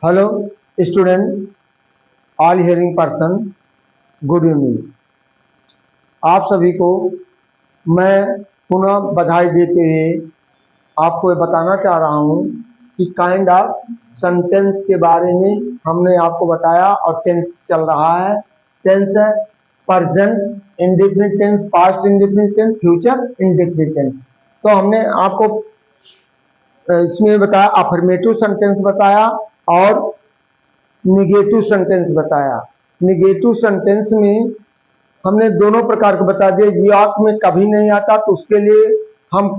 Hello student, all hearing person, good evening. आप सभी को मैं पुनः बधाई देते हुए आपको ये बताना चाह रहा हूँ कि काइंड ऑफ सेंटेंस के बारे में हमने आपको बताया और टेंस चल रहा है। टेंस है present indefinite tense, past indefinite tense, future indefinite tense. तो हमने आपको इसमें बताया, अफर्मेटिव सेंटेंस बताया और निगेटिव सेंटेंस बताया। निगेटिव सेंटेंस में हमने दोनों प्रकार को बता दिया। ये आप में कभी नहीं आता तो उसके लिए हम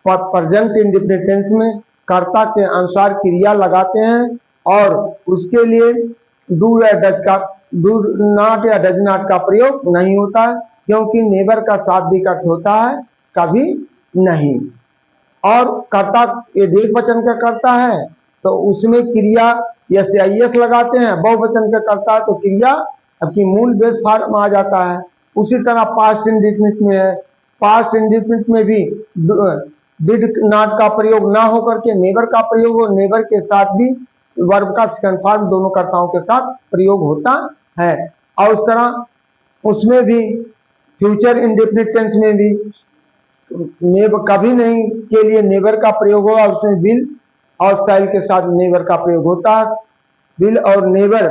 प्रेजेंट इंडेफिनिट टेंस में कर्ता के अनुसार क्रिया लगाते हैं और उसके लिए डू या डज का, डू नॉट या डज नॉट का प्रयोग नहीं होता है, क्योंकि नेवर का शाब्दिक अर्थ होता है कभी नहीं। और कर्ता यदि एक वचन का करता है तो उसमें क्रिया यस या यस लगाते हैं। बहुवचन का करता है तो क्रिया आपकी मूल बेस फॉर्म आ जाता है। उसी तरह पास्ट इंडेफिनिट में है। पास्ट इंडेफिनिट में भी डिड नॉट का प्रयोग ना होकर के नेवर का प्रयोग हो, नेवर के साथ भी वर्ब का सेकंड फॉर्म दोनों कर्ताओं के साथ प्रयोग होता है। और उस तरह उसमें भी फ्यूचर इंडेफिनिट टेंस में भी नेवर कभी नहीं के लिए नेवर का प्रयोग होगा, उसमें विल और शैल के साथ नेवर का प्रयोग होता है। विल और नेवर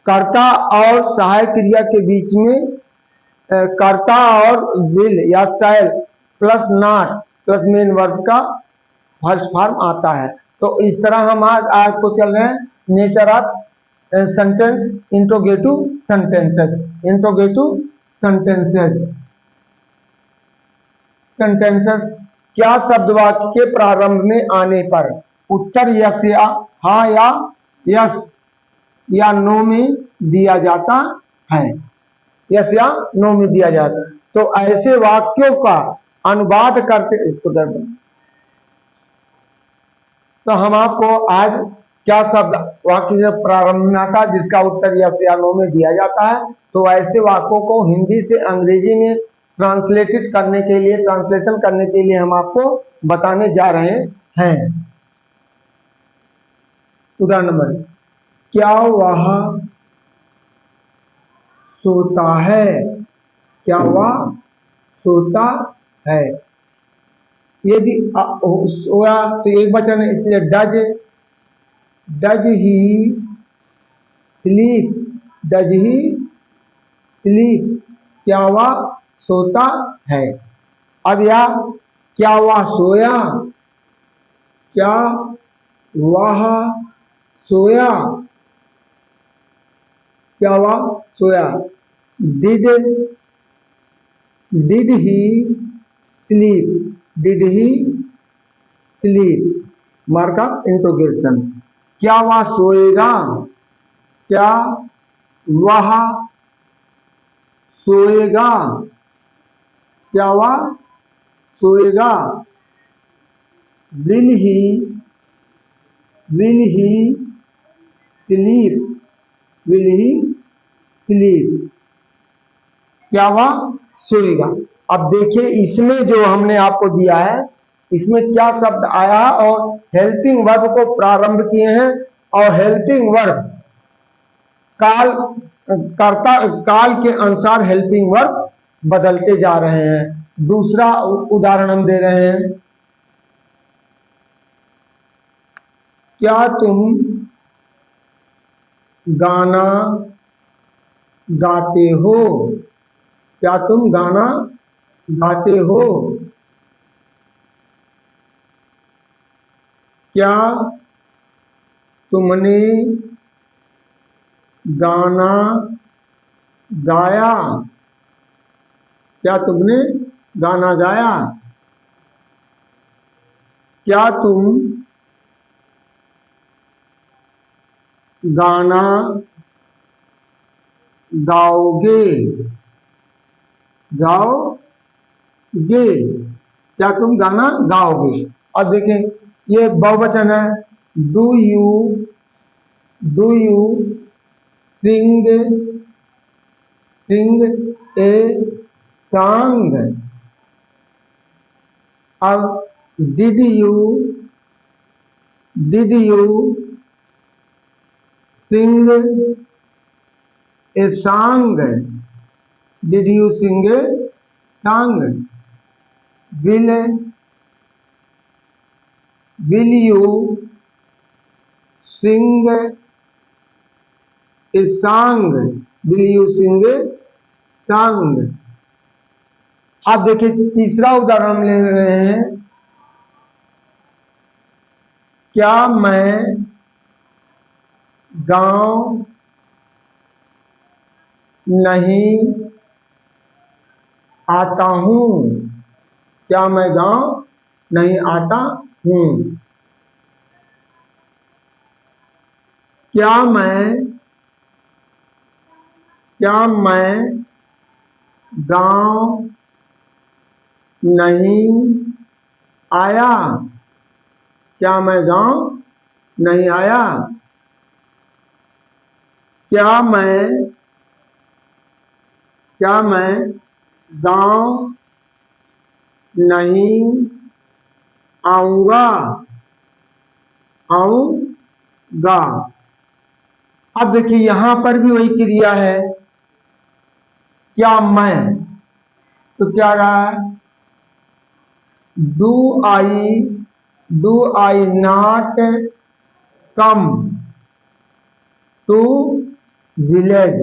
कर्ता और सहायक क्रिया के बीच में कर्ता और विल या शैल plus not plus main verb का फर्स्ट फॉर्म आता है। तो इस तरह हम आज आपको चल रहे हैं nature of sentence, interrogative sentences. Interrogative sentences sentences क्या शब्द वाक्य के प्रारंभ में आने पर उत्तर यस या हाँ या यस या नो में दिया जाता है। यस या नो में दिया जाता है। तो ऐसे वाक्यों का अनुवाद करते तो हम आपको आज क्या शब्द वाक्य से प्रारंभ में आता है जिसका उत्तर यस या नो में दिया जाता है, तो ऐसे वाक्यों को हिंदी से अंग्रेजी में ट्रांसलेटेड करने के लिए, ट्रांसलेशन करने के लिए हम आपको बताने जा रहे हैं। उदाहरण नंबर, क्या वह सोता है? क्या वह सोता है? यदि सोया तो एक वचन है, इसलिए does he sleep, does he sleep, क्या वह सोता है। अब या क्या वह सोया, क्या वह सोया, क्या वह सोया। Did he sleep, did he sleep, mark of interrogation. क्या वह सोएगा, क्या वह सोएगा, क्या वह सोएगा। Will he sleep, will he sleep, क्या वह सोएगा। अब देखिए इसमें जो हमने आपको दिया है इसमें क्या शब्द आया और हेल्पिंग वर्ब को प्रारंभ किए हैं और हेल्पिंग वर्ब काल कर्ता काल के अनुसार हेल्पिंग वर्ब बदलते जा रहे हैं। दूसरा उदाहरण हम दे रहे हैं, क्या तुम गाना गाते हो? क्या तुम गाना गाते हो? क्या तुमने गाना गाया? क्या तुमने गाना गाया? क्या तुम गाना गाओगे? गाओगे, क्या तुम गाना गाओगे। अब देखें ये बहुवचन है। Do you sing a song. अब did did you sing a song, did you sing a song, will you sing a song, will you sing a song. अब देखिए तीसरा उदाहरण हम ले रहे हैं, क्या मैं गांव नहीं आता हूँ, क्या मैं गांव नहीं आता हूँ, क्या मैं गांव नहीं आया, क्या मैं गांव नहीं आया, क्या मैं गांव नहीं आऊंगा, अब देखिए यहां पर भी वही क्रिया है, क्या मैं, तो क्या रहा है, do I not come to village.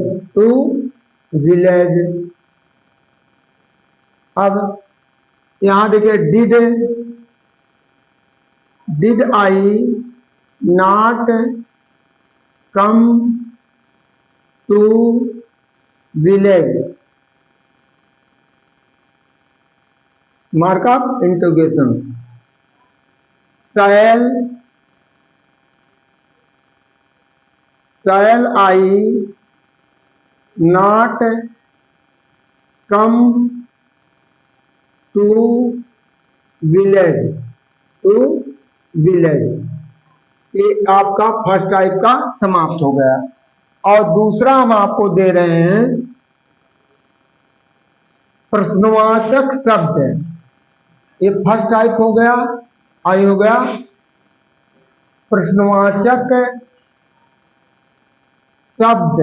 अब यहां देखिए did I not come to village, mark of interrogation. Shall I not come to village, ये आपका फर्स्ट टाइप का समाप्त हो गया। और दूसरा हम आपको दे रहे हैं प्रश्नवाचक शब्द, ये फर्स्ट टाइप हो गया, आई हो गया प्रश्नवाचक शब्द,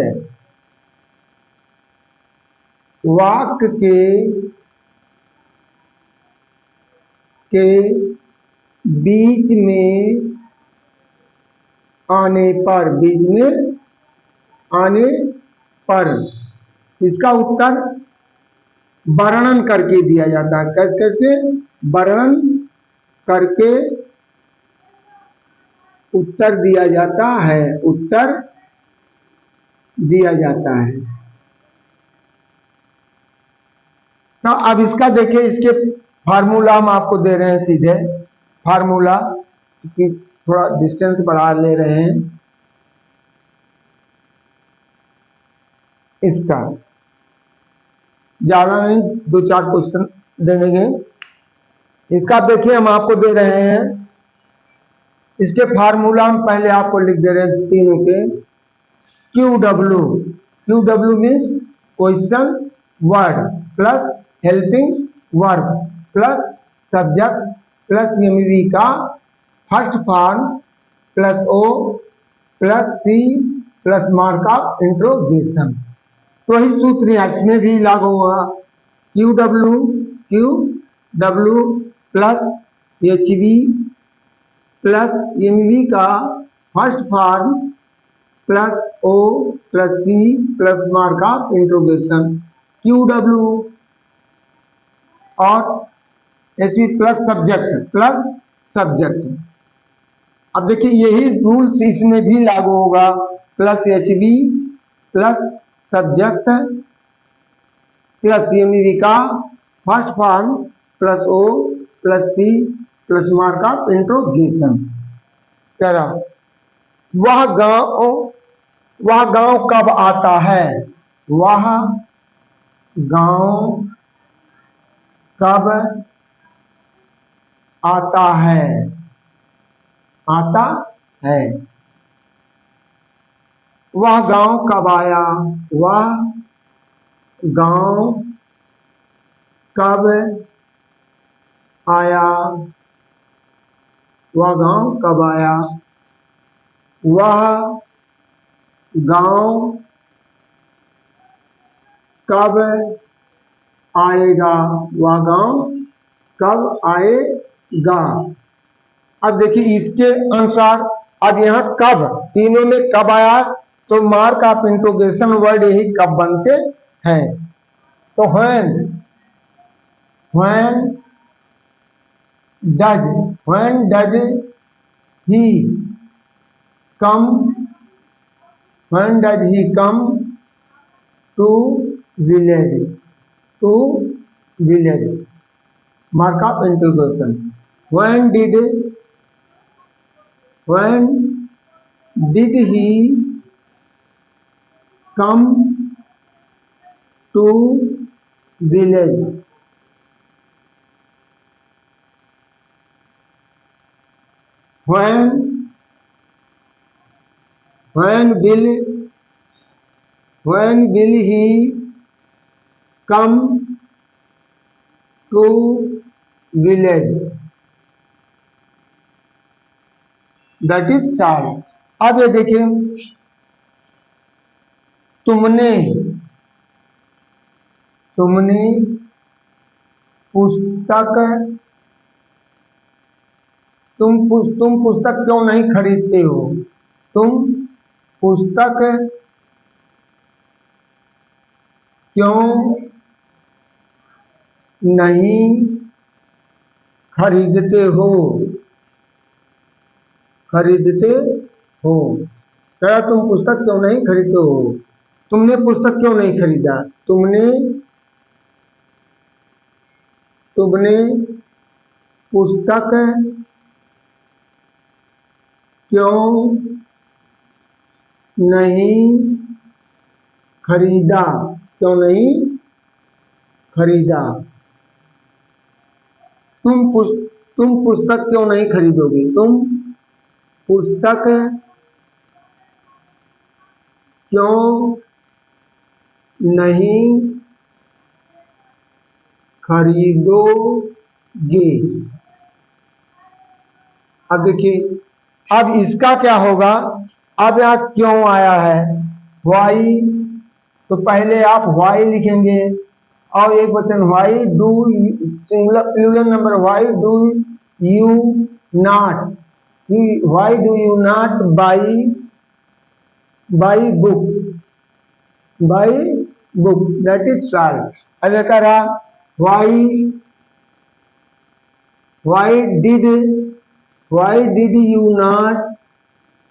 वाक्य के बीच में आने पर इसका उत्तर वर्णन करके दिया जाता है। कैसे वर्णन करके उत्तर दिया जाता है। तो अब इसका देखिए, इसके फार्मूला हम आपको दे रहे हैं सीधे, फार्मूला कि थोड़ा डिस्टेंस बढ़ा ले रहे हैं इसका, ज्यादा नहीं, 2-4 क्वेश्चन दे देंगे। इसका देखिए हम आपको दे रहे हैं, इसके फार्मूला हम पहले आपको लिख दे रहे हैं तीनों के। QW means question word plus helping verb plus subject plus MV का first form plus O plus C plus mark of interrogation. तो वही सूत्र यहाँ इसमें भी लागू हुआ, QW plus HV plus MV का first form plus O plus C plus mark of interrogation, QW और HV प्लस सब्जेक्ट। अब देखिए यही रूल्स इसमें भी लागू होगा, plus HV plus subject plus MV का first form plus O plus C plus mark of interrogation. कह रहा वह गांव कब आता है, वह गांव कब आता है, वह गांव कब आया, वह गांव कब आया, वह गांव कब आया। वह गांव कब आएगा, वह गांव कब आएगा। अब देखिए इसके अनुसार, अब यहाँ कब, तीनों में कब आया, तो मार्क ऑफ इंट्रोगेशन वर्ड यही कब बनते हैं। तो when does he come, when does he come to village, mark of interrogation. When did he come to village? When will he come to village? That is shall. अब ये देखिए, तुमने पुस्तक, तुम पुस्तक क्यों नहीं खरीदते हो, तुम पुस्तक क्यों नहीं खरीदते हो, क्या तुम पुस्तक क्यों नहीं खरीदते हो, तुमने पुस्तक क्यों नहीं खरीदा, तुमने पुस्तक क्यों नहीं खरीदा, तुम पुस्तक क्यों नहीं खरीदोगे, तुम पुस्तक क्यों नहीं खरीदोगे। अब देखिए, अब इसका क्या होगा, अब यहाँ क्यों आया है, वाई, तो पहले आप वाई लिखेंगे, और एक वचन why do, singular plural number, why do you not buy book, that is shall. अब कह रहा why did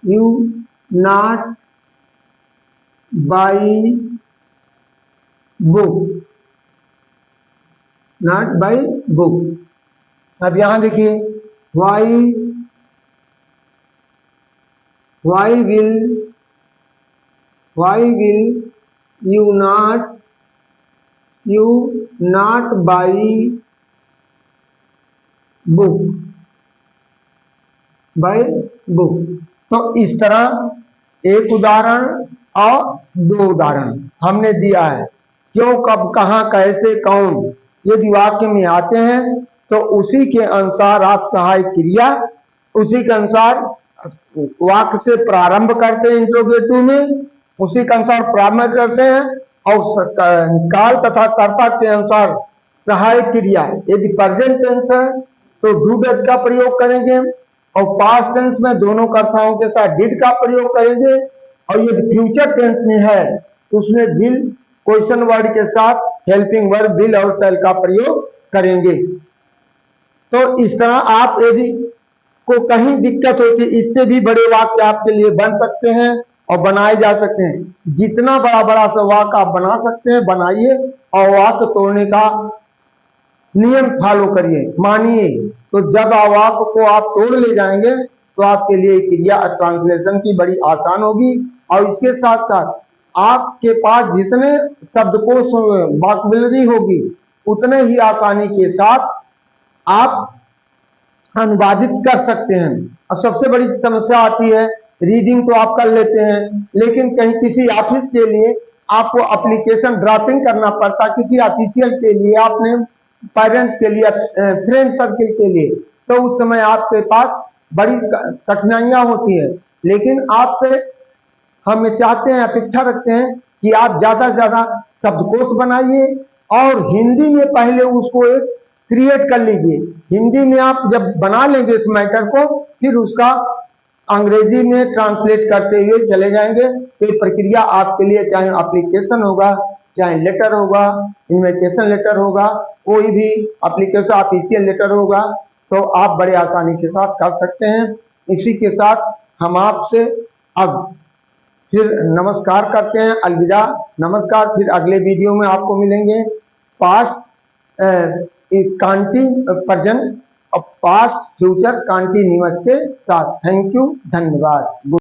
you not buy book, अब यहां देखिए, why will you not buy book. तो इस तरह एक उदाहरण और दो उदाहरण हमने दिया है। क्यों, कब, कहाँ, कैसे, कौन, यदि वाक्य में आते हैं तो उसी के अनुसार आप सहायक क्रिया, उसी के अनुसार वाक्य से प्रारंभ करते हैं, इंट्रोगेटिव में उसी के अनुसार प्रारंभ करते हैं, और काल तथा कर्ता के अनुसार सहायक क्रिया, यदि प्रेजेंट टेंस है तो डू डज का प्रयोग करेंगे, और पास्ट टेंस में दोनों कर्ताओं के साथ डिड का प्रयोग करेंगे, और यदि फ्यूचर टेंस में है तो उसमें विल क्वेश्चन वर्ड के साथ हेल्पिंग वर्ब विल और शैल का प्रयोग करेंगे। तो इस तरह आप यदि को कहीं दिक्कत होती, इससे भी बड़े वाक्य आपके लिए बन सकते हैं और बनाए जा सकते हैं। जितना बड़ा सा वाक्य आप बना सकते हैं बनाइए, और वाक्य तोड़ने का नियम फॉलो करिए, मानिए, तो जब वाक्य को आप तोड़ ले जाएंगे तो आपके लिए क्रिया ट्रांसलेशन की बड़ी आसान होगी। और इसके साथ साथ आपके पास जितने शब्दकोश वोकैबुलरी होगी उतने ही आसानी के साथ आप अनुवादित कर सकते हैं। अब सबसे बड़ी समस्या आती है, रीडिंग तो आप कर लेते हैं, लेकिन कहीं किसी ऑफिस के लिए आपको एप्लीकेशन ड्राफ्टिंग करना पड़ता, किसी ऑफिशियल के लिए, आपने पेरेंट्स के लिए, फ्रेंड सर्किल के लिए, तो उस समय आपके पास बड़ी कठिनाइयां होती है। लेकिन आपसे हम ये चाहते हैं, अपेक्षा रखते हैं कि आप ज़्यादा से ज़्यादा शब्दकोश बनाइए और हिंदी में पहले उसको एक क्रिएट कर लीजिए। हिंदी में आप जब बना लेंगे इस मैटर को, फिर उसका अंग्रेजी में ट्रांसलेट करते हुए चले जाएंगे। तो ये प्रक्रिया आपके लिए, चाहे एप्लीकेशन होगा, चाहे लेटर होगा, इन्विटेशन लेटर होगा, कोई भी एप्लीकेशन ऑफिशियल लेटर होगा, तो आप बड़े आसानी के साथ कर सकते हैं। इसी के साथ हम आपसे अब फिर नमस्कार करते हैं, अलविदा, नमस्कार। फिर अगले वीडियो में आपको मिलेंगे पास्ट इस प्रेजेंट और पास्ट फ्यूचर कंटिन्यूअस के साथ। थैंक यू, धन्यवाद।